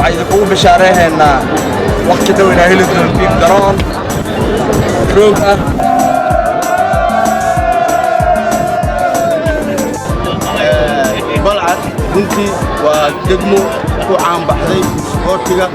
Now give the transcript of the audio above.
waxay idinku bishaareeynaa waqti dhow inaa heli doontiin garoon roog ah balcad runtii waa degmo ku caan baxday isboortiga